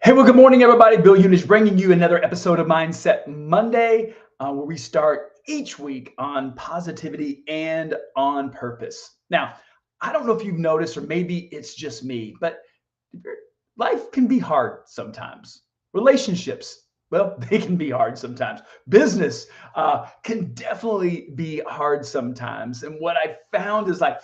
Hey, well, good morning, everybody. Bill Unish bringing you another episode of Mindset Monday, where we start each week on positivity and on purpose. Now, I don't know if you've noticed, or maybe it's just me, but life can be hard sometimes. Relationships, well, they can be hard sometimes. Business can definitely be hard sometimes. And what I found is like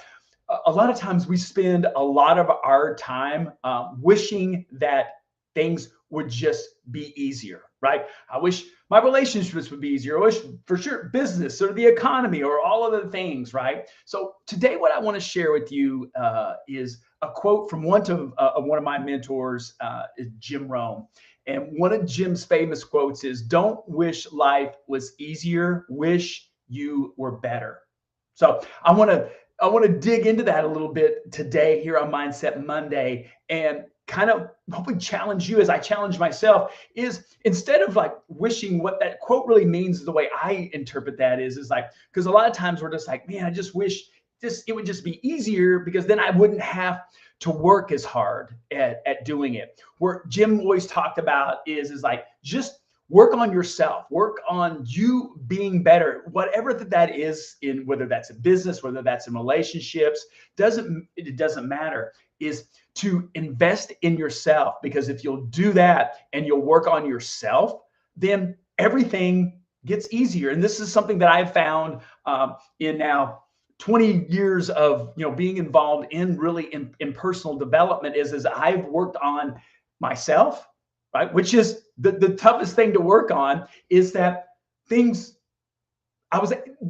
a lot of times we spend a lot of our time wishing that things would just be easier, right? I wish my relationships would be easier. I wish for sure business or the economy or all of the things, right? So today, what I want to share with you is a quote from one of my mentors, is Jim Rohn. And one of Jim's famous quotes is, "Don't wish life was easier, wish you were better." So I want to dig into that a little bit today here on Mindset Monday and kind of hopefully challenge you as I challenge myself, is instead of like wishing, what that quote really means, the way I interpret that is like, because a lot of times we're just like, man, I just wish it would just be easier, because then I wouldn't have to work as hard at doing it. Where Jim always talked about is like, just work on yourself, work on you being better, whatever that is, in whether that's in business, whether that's in relationships, it doesn't matter, is to invest in yourself. Because if you'll do that and you'll work on yourself, then everything gets easier. And this is something that I've found in now 20 years of being involved in really in personal development, is I've worked on myself, right? Which is the toughest thing to work on, is that things,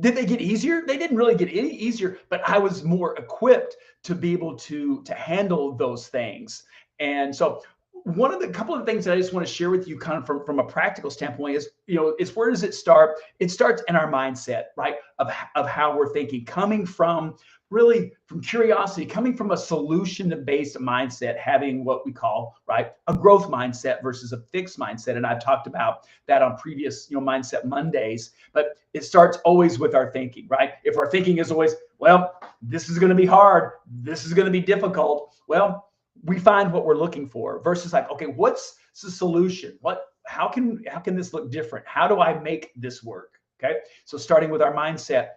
did they get easier? They didn't really get any easier, but I was more equipped to be able to handle those things. And so one of the couple of things that I just want to share with you, kind of from a practical standpoint, is, it's, where does it start? It starts in our mindset, right? Of how we're thinking, coming from really from curiosity, coming from a solution-based mindset, having what we call, right, a growth mindset versus a fixed mindset. And I've talked about that on previous, Mindset Mondays. But it starts always with our thinking, right? If our thinking is always, well, this is going to be hard, this is going to be difficult, well, we find what we're looking for, versus like, okay, what's the solution? How can this look different? How do I make this work? Okay. So starting with our mindset,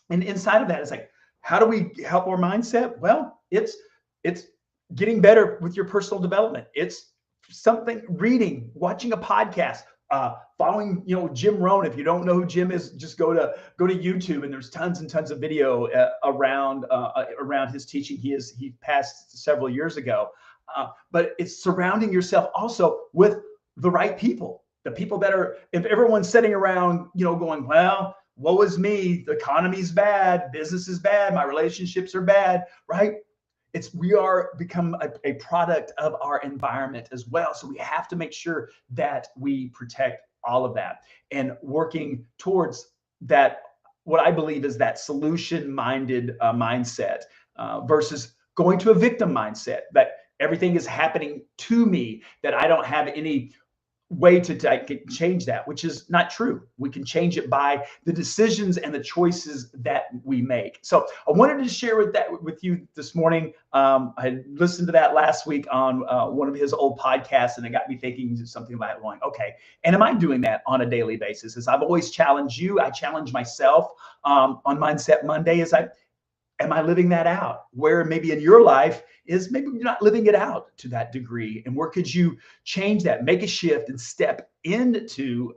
and inside of that is like, how do we help our mindset? Well, it's getting better with your personal development. It's something, reading, watching a podcast, following, Jim Rohn. If you don't know who Jim is, just go to YouTube, and there's tons and tons of video around his teaching. He passed several years ago, but it's surrounding yourself also with the right people, the people that are, if everyone's sitting around, going, well, woe is me, the economy's bad, business is bad, my relationships are bad, right? We are become a product of our environment as well. So we have to make sure that we protect all of that, and working towards that, what I believe is that solution-minded mindset, versus going to a victim mindset, that everything is happening to me, that I don't have any way to change that, which is not true. We can change it by the decisions and the choices that we make. So I wanted to share with you this morning. I listened to that last week on one of his old podcasts, and it got me thinking something about going, okay, and am I doing that on a daily basis? As I've always challenged you, I challenge myself on Mindset Monday, am I living that out? Where maybe in your life is maybe you're not living it out to that degree, and where could you change that, make a shift, and step into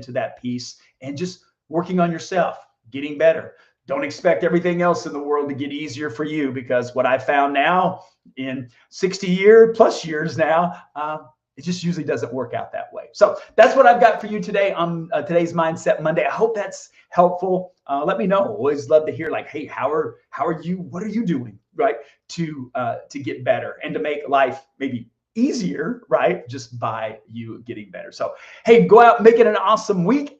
that piece, and just working on yourself, getting better. Don't expect everything else in the world to get easier for you, because what I found now in 60 plus years now, it just usually doesn't work out that way. So that's what I've got for you today on today's Mindset Monday. I hope that's helpful. Let me know. Always love to hear, like, hey, how are you? What are you doing, right, to get better and to make life maybe easier, right, just by you getting better. So hey, go out, make it an awesome week.